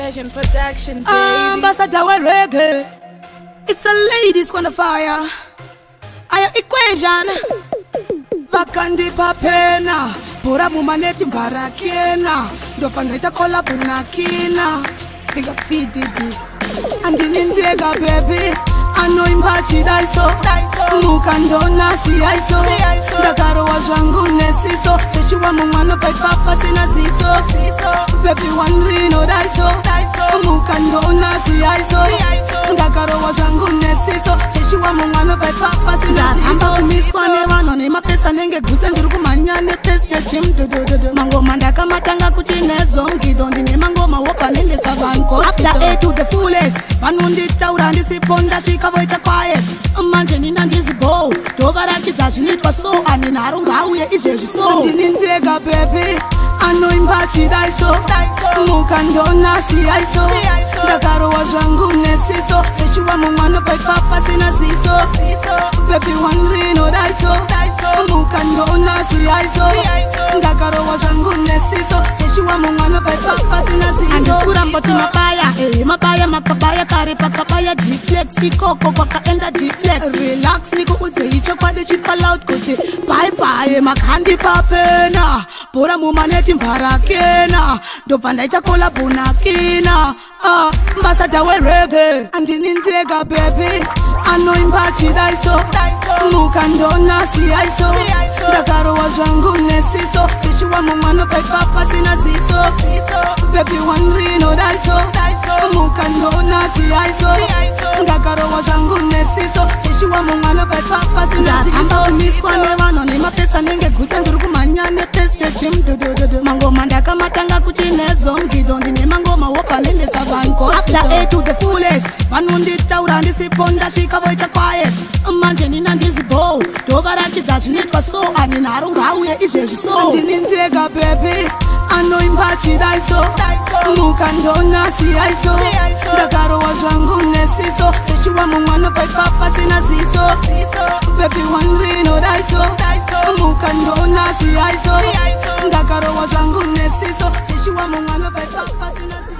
Equation production, baby. Ambassador we reggae. It's a ladies on the fire. Aya Equation. Bakandi papena. Bora mumaneti mbarakena. Ndopanda kola bunakina. Big up FDD. Andinindega baby. Ano imbachi daiso. Mukandona si aiso. Ndakaro wazwangu nesiso. Seshiwa mumano pai papa sina siso. Baby one rino daiso. Mukandona si aiso. Ndakaro wazwangu nesiso. Seshiwa mumano pai papa sina siso. Amba kumiskwane wano ni mapesa nenge gute ndiru kumanyane pese chim do. Mango mandaka matanga kuchinezo. Mkidondi ni mango mawopa nende savanko. After A to the fullest. Panundi taura ndisi ponda shika voita quiet. Manje nina ndizi bow. Tovarakidza zvinitwa so ani narunga auye izvezvi so. Ndinindega baby. Ano imbachi daiso. Mukandona si aiso. Ndakarowa zvangu nesiso. Seshiwa mumano pai papa sina siso. Baby one rino daiso. Mukandona si aiso. Ndakarowa zvangu nesiso. Seshiwa mumano pai papa sina siso. Andiskura mboti mabaya. Mabaya makabaya kare pakabaya deflex. Ikoko pakaenda deflex. Relax niku uze icho kwade chipa loud kote. Bye bye makandi papena. Bora mumaneti mbarakena. Ndopanda itakola bunakina. Ambassador we reggae. Andinindega baby. Ano imbachi daiso. Mukandona si aiso. Ndakaro wazwangu nesiso. Seshiwa mumano pai papa sina siso. Baby one rino daiso. Mukandona si aiso. Ndakaro wazwangu nesiso. Seshiwa mumano pai papa sina siso. Amba kumiskwane wano ni mapesa nenge gute ndiru kumanyane pese chim do. Mango mandaka matanga kuchinezo. Mkidondi ni mango mawopa nende savanko. After A to the fullest. Panundi taura ndisi ponda shika voita quiet. Manje nina ndizi bow. Tovarakidza zvinitwa so ani narunga auye izvezvi so. Ndinindega baby. Ano imbachi daiso. Mukandona si aiso. Ndakarowa zvangu nesiso. Seshiwa mumano pai papa sina siso. Baby one rino daiso. Mukandona si aiso. Ndakarowa zvangu nesiso. Seshiwa mumano pai papa sina siso.